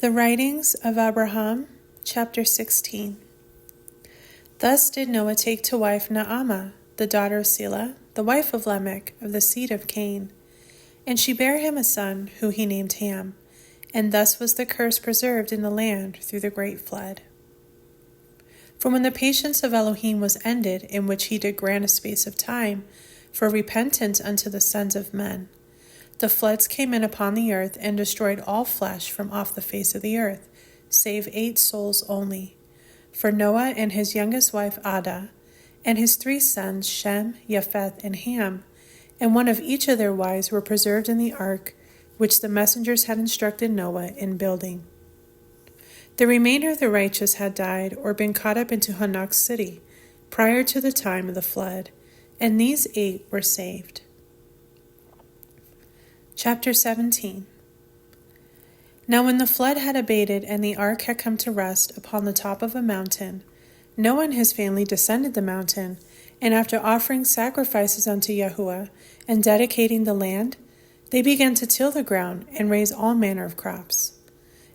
The Writings of Abraham, chapter 16. Thus did Noah take to wife Naamah, the daughter of Selah, the wife of Lamech, of the seed of Cain. And she bare him a son, who he named Ham. And thus was the curse preserved in the land through the great flood. For when the patience of Elohim was ended, in which he did grant a space of time for repentance unto the sons of men, the floods came in upon the earth and destroyed all flesh from off the face of the earth, save 8 souls only. For Noah and his youngest wife Adah, and his 3 sons Shem, Japheth, and Ham, and one of each of their wives were preserved in the ark, which the messengers had instructed Noah in building. The remainder of the righteous had died or been caught up into Hanok's city prior to the time of the flood, and these 8 were saved. Chapter 17. Now when the flood had abated and the ark had come to rest upon the top of a mountain, Noah and his family descended the mountain, and after offering sacrifices unto Yahuwah and dedicating the land, they began to till the ground and raise all manner of crops.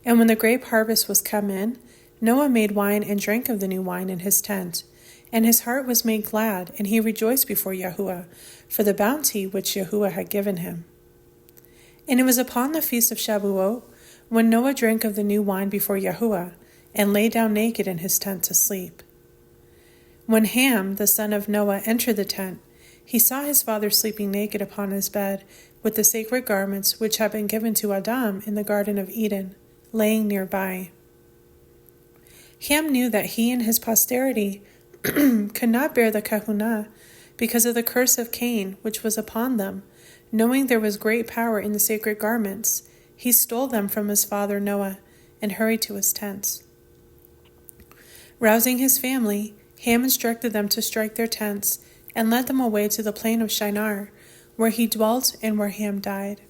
And when the grape harvest was come in, Noah made wine and drank of the new wine in his tent, and his heart was made glad, and he rejoiced before Yahuwah for the bounty which Yahuwah had given him. And it was upon the feast of Shavuot, when Noah drank of the new wine before Yahuwah, and lay down naked in his tent to sleep. When Ham, the son of Noah, entered the tent, he saw his father sleeping naked upon his bed, with the sacred garments which had been given to Adam in the Garden of Eden, laying nearby. Ham knew that he and his posterity could not bear the kahunah, because of the curse of Cain which was upon them. Knowing there was great power in the sacred garments, he stole them from his father Noah and hurried to his tents. Rousing his family, Ham instructed them to strike their tents and led them away to the plain of Shinar, where he dwelt and where Ham died.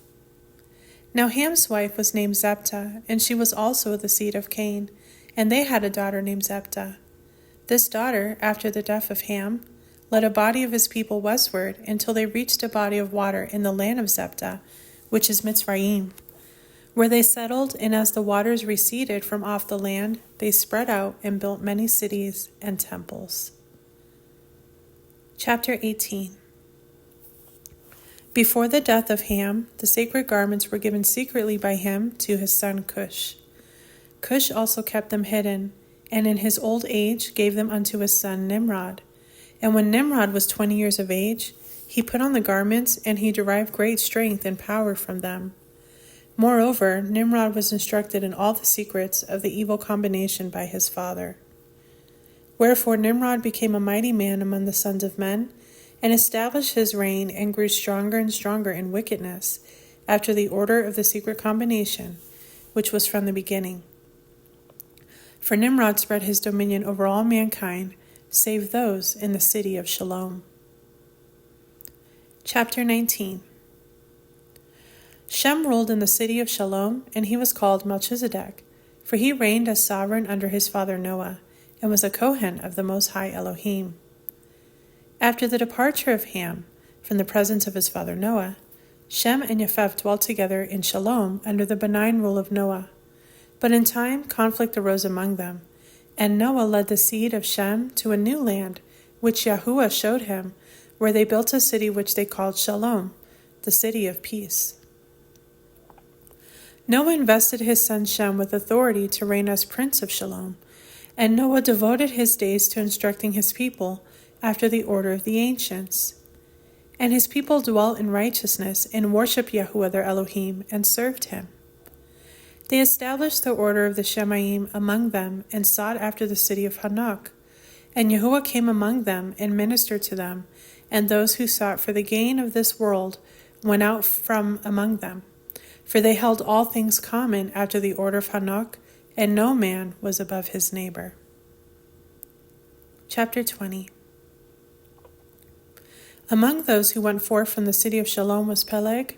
Now Ham's wife was named Zeptah, and she was also of the seed of Cain, and they had a daughter named Zeptah. This daughter, after the death of Ham, led a body of his people westward until they reached a body of water in the land of Zeptah, which is Mitzrayim, where they settled, and as the waters receded from off the land, they spread out and built many cities and temples. Chapter 18. Before the death of Ham, the sacred garments were given secretly by him to his son Cush. Cush also kept them hidden, and in his old age gave them unto his son Nimrod. And when Nimrod was 20 years of age, he put on the garments, and he derived great strength and power from them. Moreover, Nimrod was instructed in all the secrets of the evil combination by his father. Wherefore Nimrod became a mighty man among the sons of men, and established his reign, and grew stronger and stronger in wickedness, after the order of the secret combination, which was from the beginning. For Nimrod spread his dominion over all mankind, save those in the city of Shalom. Chapter 19. Shem ruled in the city of Shalom, and he was called Melchizedek, for he reigned as sovereign under his father Noah, and was a Kohen of the Most High Elohim. After the departure of Ham from the presence of his father Noah, Shem and Japheth dwelt together in Shalom under the benign rule of Noah. But in time conflict arose among them, and Noah led the seed of Shem to a new land, which Yahuwah showed him, where they built a city which they called Shalom, the city of peace. Noah invested his son Shem with authority to reign as prince of Shalom, and Noah devoted his days to instructing his people after the order of the ancients. And his people dwelt in righteousness and worshipped Yahuwah their Elohim and served him. They established the order of the Shemaim among them and sought after the city of Hanok. And Yahuwah came among them and ministered to them, and those who sought for the gain of this world went out from among them. For they held all things common after the order of Hanok, and no man was above his neighbor. Chapter 20. Among those who went forth from the city of Shalom was Peleg,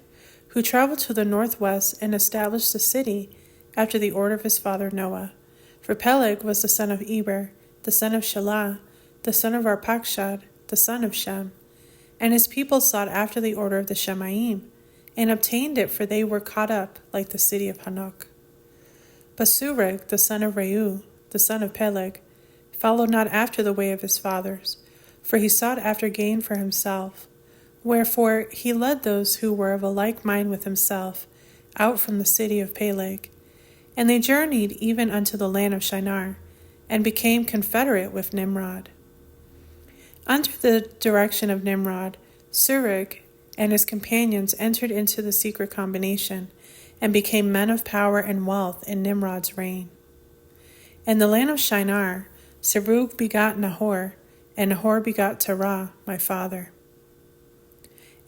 who traveled to the northwest and established a city after the order of his father Noah. For Peleg was the son of Eber, the son of Shelah, the son of Arpachshad, the son of Shem. And his people sought after the order of the Shemaim, and obtained it, for they were caught up like the city of Hanok. But Surek, the son of Reu, the son of Peleg, followed not after the way of his fathers, for he sought after gain for himself. Wherefore he led those who were of a like mind with himself out from the city of Peleg. And they journeyed even unto the land of Shinar, and became confederate with Nimrod. Under the direction of Nimrod, Surek and his companions entered into the secret combination, and became men of power and wealth in Nimrod's reign. In the land of Shinar, Serug begot Nahor, and Nahor begot Terah, my father.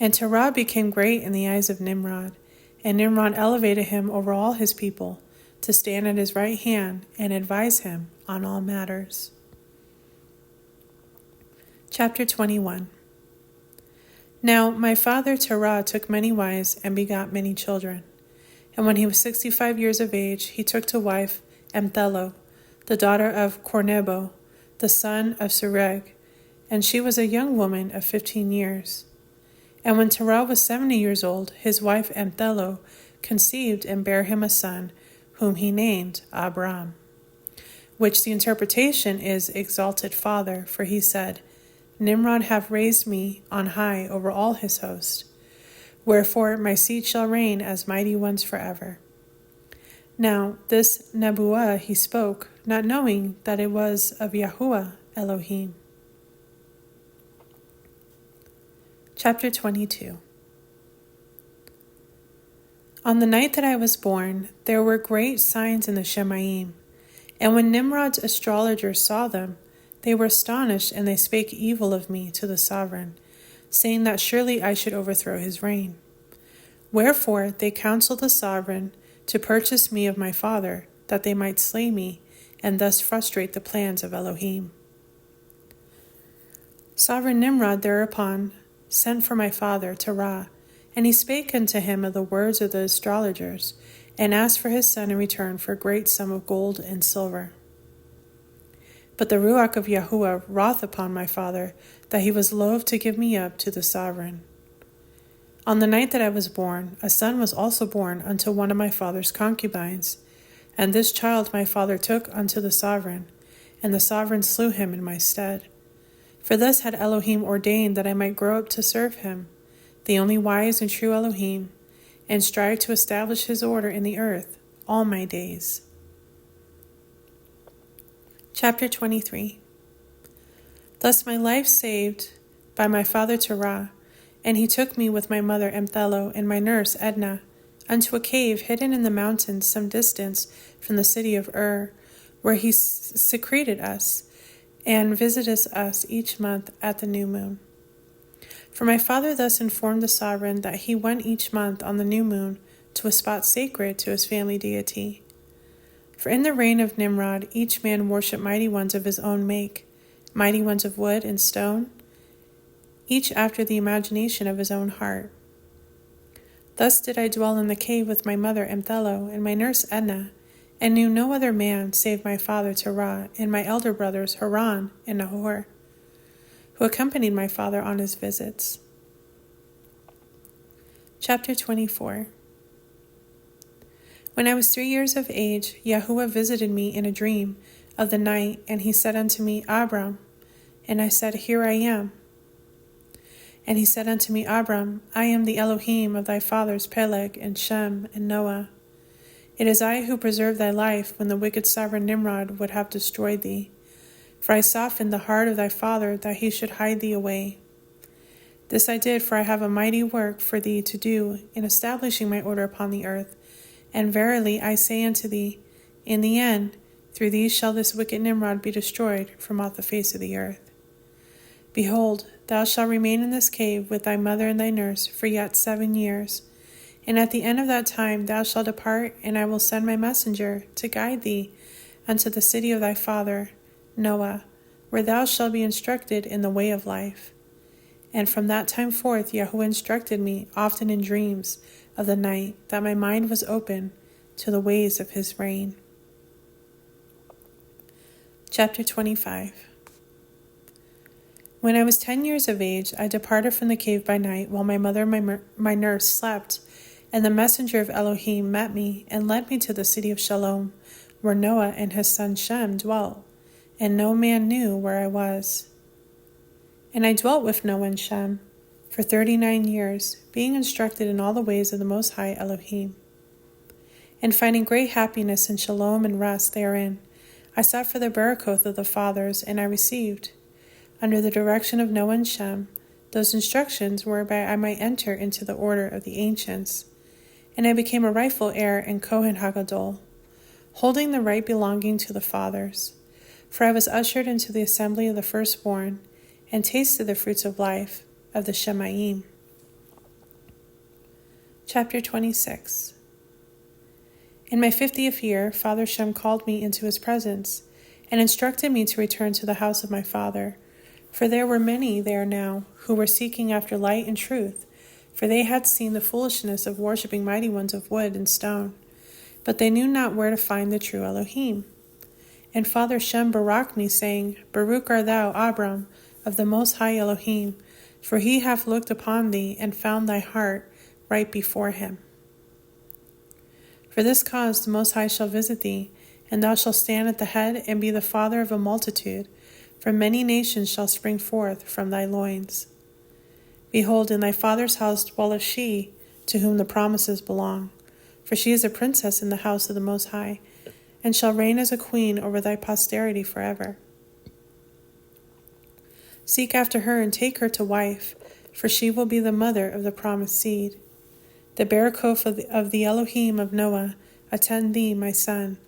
And Terah became great in the eyes of Nimrod, and Nimrod elevated him over all his people, to stand at his right hand and advise him on all matters. Chapter 21. Now my father Terah took many wives and begot many children. And when he was 65 years of age, he took to wife Amthello, the daughter of Cornebo, the son of Sereg, and she was a young woman of 15 years. And when Terah was 70 years old, his wife Amthello conceived and bare him a son, whom he named Abram, which the interpretation is exalted father, for he said, Nimrod hath raised me on high over all his host. Wherefore my seed shall reign as mighty ones forever. Now this Nebuah he spoke, not knowing that it was of Yahuwah Elohim. Chapter 22. On the night that I was born, there were great signs in the Shemaim, and when Nimrod's astrologers saw them, they were astonished, and they spake evil of me to the sovereign, saying that surely I should overthrow his reign. Wherefore they counseled the sovereign to purchase me of my father, that they might slay me, and thus frustrate the plans of Elohim. Sovereign Nimrod thereupon sent for my father Terah, and he spake unto him of the words of the astrologers, and asked for his son in return for a great sum of gold and silver. But the Ruach of Yahuwah wroth upon my father, that he was loath to give me up to the sovereign. On the night that I was born, a son was also born unto one of my father's concubines, and this child my father took unto the sovereign, and the sovereign slew him in my stead. For thus had Elohim ordained that I might grow up to serve him, the only wise and true Elohim, and strive to establish his order in the earth all my days. Chapter 23. Thus my life saved by my father Terah, and he took me with my mother Amthello and my nurse Edna unto a cave hidden in the mountains some distance from the city of where he secreted us, and visited us each month at the new moon. For my father thus informed the sovereign that he went each month on the new moon to a spot sacred to his family deity. For in the reign of Nimrod each man worshipped mighty ones of his own make, mighty ones of wood and stone, each after the imagination of his own heart. Thus did I dwell in the cave with my mother Amthello and my nurse Edna, and knew no other man save my father Terah and my elder brothers Haran and Nahor, who accompanied my father on his visits. Chapter 24. When I was 3 years of age, Yahuwah visited me in a dream of the night, and he said unto me, Abram. And I said, Here I am. And he said unto me, Abram, I am the Elohim of thy fathers Peleg and Shem and Noah. It is I who preserved thy life when the wicked sovereign Nimrod would have destroyed thee. For I softened the heart of thy father that he should hide thee away. This I did, for I have a mighty work for thee to do in establishing my order upon the earth. And verily I say unto thee, in the end, through these shall this wicked Nimrod be destroyed from off the face of the earth. Behold, thou shalt remain in this cave with thy mother and thy nurse for yet 7 years. And at the end of that time thou shalt depart, and I will send my messenger to guide thee unto the city of thy father, Noah, where thou shalt be instructed in the way of life. And from that time forth Yahuwah instructed me often in dreams of the night, that my mind was open to the ways of his reign. Chapter 25. When I was 10 years of age, I departed from the cave by night, while my mother and my nurse slept, And the messenger of Elohim met me and led me to the city of Shalom, where Noah and his son Shem dwelt, and no man knew where I was. And I dwelt with Noah and Shem for 39 years, being instructed in all the ways of the Most High Elohim. And finding great happiness in Shalom and rest therein, I sought for the Barakoth of the fathers, and I received, under the direction of Noah and Shem, those instructions whereby I might enter into the order of the ancients. And I became a rightful heir and Kohen Hagadol, holding the right belonging to the fathers. For I was ushered into the assembly of the firstborn, and tasted the fruits of life of the Shemaim. Chapter 26. In my 50th year, Father Shem called me into his presence, and instructed me to return to the house of my father, for there were many there now who were seeking after light and truth, for they had seen the foolishness of worshipping mighty ones of wood and stone, but they knew not where to find the true Elohim. And Father Shem baraked me, saying, Baruch art thou, Abram, of the Most High Elohim, for he hath looked upon thee, and found thy heart right before him. For this cause the Most High shall visit thee, and thou shalt stand at the head, and be the father of a multitude, for many nations shall spring forth from thy loins. Behold, in thy father's house dwelleth she, to whom the promises belong, for she is a princess in the house of the Most High, and shall reign as a queen over thy posterity forever. Seek after her and take her to wife, for she will be the mother of the promised seed. The Barakoth of the Elohim of Noah attend thee, my son,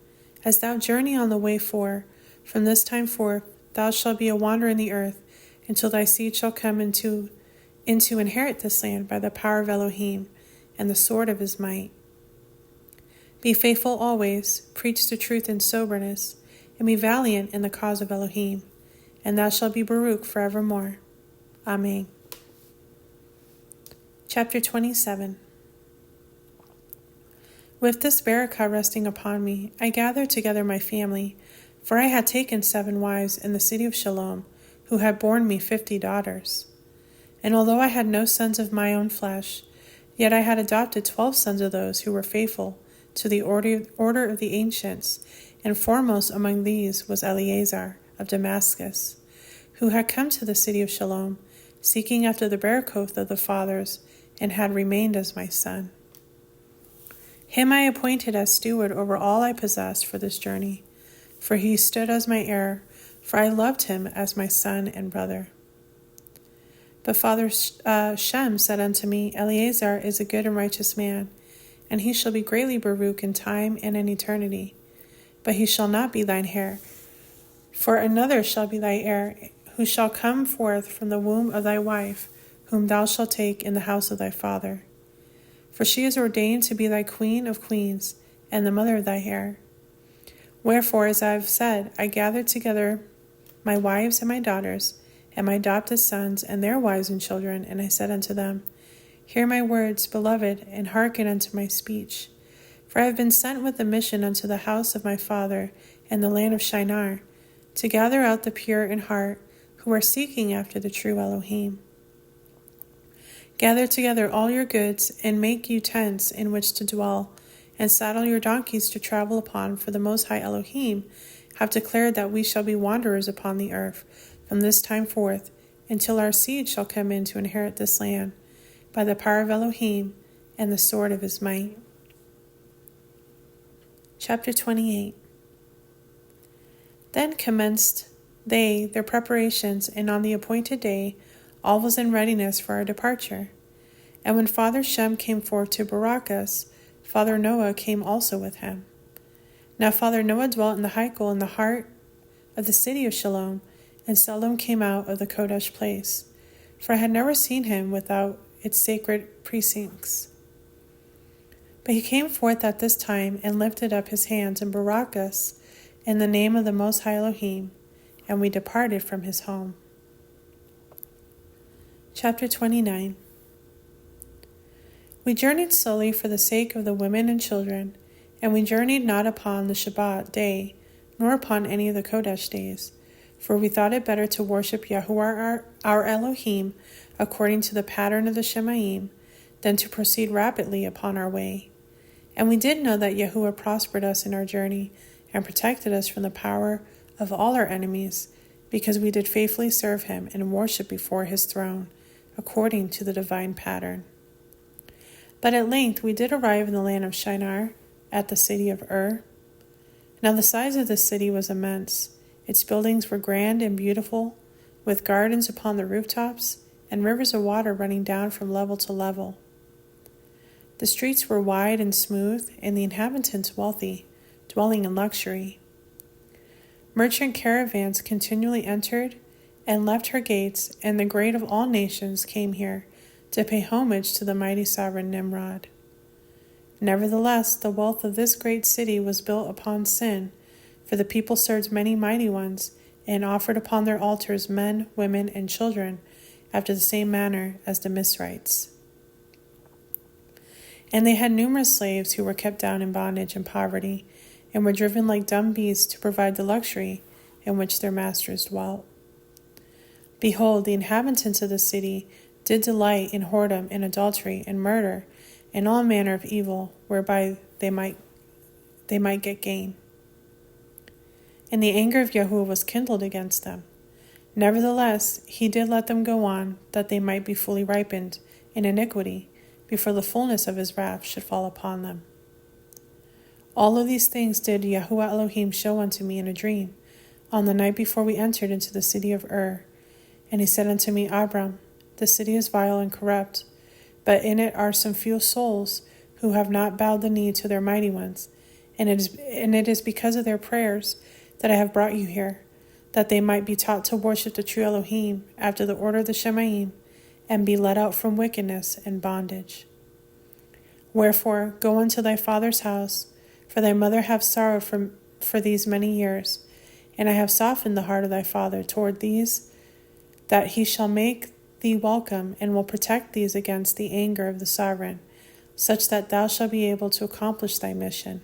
as thou journey on the way from this time forth thou shalt be a wanderer in the earth, until thy seed shall come into inherit this land by the power of Elohim and the sword of his might. Be faithful always, preach the truth in soberness, and be valiant in the cause of Elohim, and thou shalt be Baruch forevermore. Amen. Chapter 27. With this barakah resting upon me, I gathered together my family, for I had taken 7 wives in the city of Shalom, who had borne me 50 daughters. And although I had no sons of my own flesh, yet I had adopted 12 sons of those who were faithful to the order of the ancients, and foremost among these was Eleazar of Damascus, who had come to the city of Shalom, seeking after the Barakoth of the fathers, and had remained as my son. Him I appointed as steward over all I possessed for this journey, for he stood as my heir, for I loved him as my son and brother. But Father Shem said unto me, Eleazar is a good and righteous man, and he shall be greatly Baruch in time and in eternity. But he shall not be thine heir, for another shall be thy heir, who shall come forth from the womb of thy wife, whom thou shalt take in the house of thy father. For she is ordained to be thy queen of queens, and the mother of thy heir. Wherefore, as I have said, I gathered together my wives and my daughters, and my adopted sons, and their wives and children, and I said unto them, Hear my words, beloved, and hearken unto my speech. For I have been sent with a mission unto the house of my father, and the land of Shinar, to gather out the pure in heart, who are seeking after the true Elohim. Gather together all your goods, and make you tents in which to dwell, and saddle your donkeys to travel upon, for the Most High Elohim have declared that we shall be wanderers upon the earth from this time forth, until our seed shall come in to inherit this land, by the power of Elohim and the sword of his might. Chapter 28. Then commenced they their preparations, and on the appointed day all was in readiness for our departure. And when Father Shem came forth to barak us, Father Noah came also with him. Now Father Noah dwelt in the Heichal in the heart of the city of Shalom, and seldom came out of the Kodesh place, for I had never seen him without its sacred precincts. But he came forth at this time, and lifted up his hands, and barak us in the name of the Most High Elohim, and we departed from his home. Chapter 29. We journeyed slowly for the sake of the women and children, and we journeyed not upon the Shabbat day, nor upon any of the Kodesh days, for we thought it better to worship Yahuwah our Elohim according to the pattern of the Shemaim, than to proceed rapidly upon our way. And we did know that Yahuwah prospered us in our journey and protected us from the power of all our enemies, because we did faithfully serve him and worship before his throne, according to the divine pattern. But at length we did arrive in the land of Shinar, at the city of Now the size of the city was immense. Its buildings were grand and beautiful, with gardens upon the rooftops and rivers of water running down from level to level. The streets were wide and smooth, and the inhabitants wealthy, dwelling in luxury. Merchant caravans continually entered and left her gates, and the great of all nations came here to pay homage to the mighty sovereign Nimrod. Nevertheless, the wealth of this great city was built upon sin, for the people served many mighty ones, and offered upon their altars men, women, and children, after the same manner as the Mizrahites. And they had numerous slaves who were kept down in bondage and poverty, and were driven like dumb beasts to provide the luxury in which their masters dwelt. Behold, the inhabitants of the city did delight in whoredom and adultery and murder and all manner of evil, whereby they might get gain. And the anger of Yahuwah was kindled against them. Nevertheless, he did let them go on, that they might be fully ripened in iniquity, before the fullness of his wrath should fall upon them. All of these things did Yahuwah Elohim show unto me in a dream, on the night before we entered into the city of And he said unto me, Abram, the city is vile and corrupt, but in it are some few souls who have not bowed the knee to their mighty ones, and it is because of their prayers that I have brought you here, that they might be taught to worship the true Elohim after the order of the Shemaim, and be let out from wickedness and bondage. Wherefore, go unto thy father's house, for thy mother hath sorrowed for these many years, and I have softened the heart of thy father toward these, that he shall make thee welcome, and will protect thee against the anger of the sovereign, such that thou shalt be able to accomplish thy mission.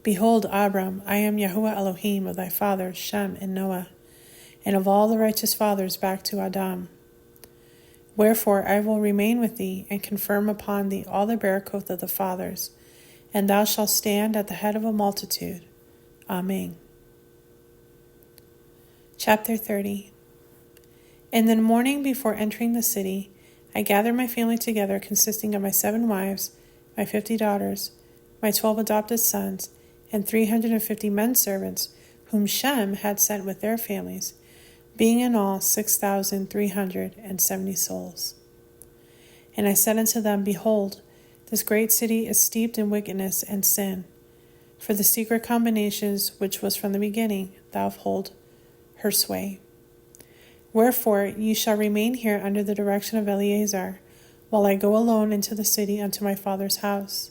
Behold, Abram, I am Yahuwah Elohim of thy fathers Shem and Noah, and of all the righteous fathers back to Adam. Wherefore I will remain with thee, and confirm upon thee all the barakoth of the fathers, and thou shalt stand at the head of a multitude. Amen. Chapter 30. In the morning before entering the city, I gathered my family together, consisting of my 7 wives, my 50 daughters, my 12 adopted sons, and 350 men servants, whom Shem had sent with their families, being in all 6,370 souls. And I said unto them, Behold, this great city is steeped in wickedness and sin, for the secret combinations which was from the beginning doth hold her sway. Wherefore ye shall remain here under the direction of Eleazar, while I go alone into the city unto my father's house.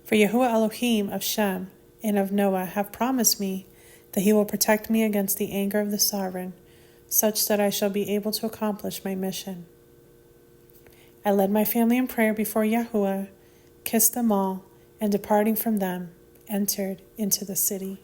For Yahuwah Elohim of Shem and of Noah have promised me that he will protect me against the anger of the sovereign, such that I shall be able to accomplish my mission. I led my family in prayer before Yahuwah, kissed them all, and departing from them, entered into the city.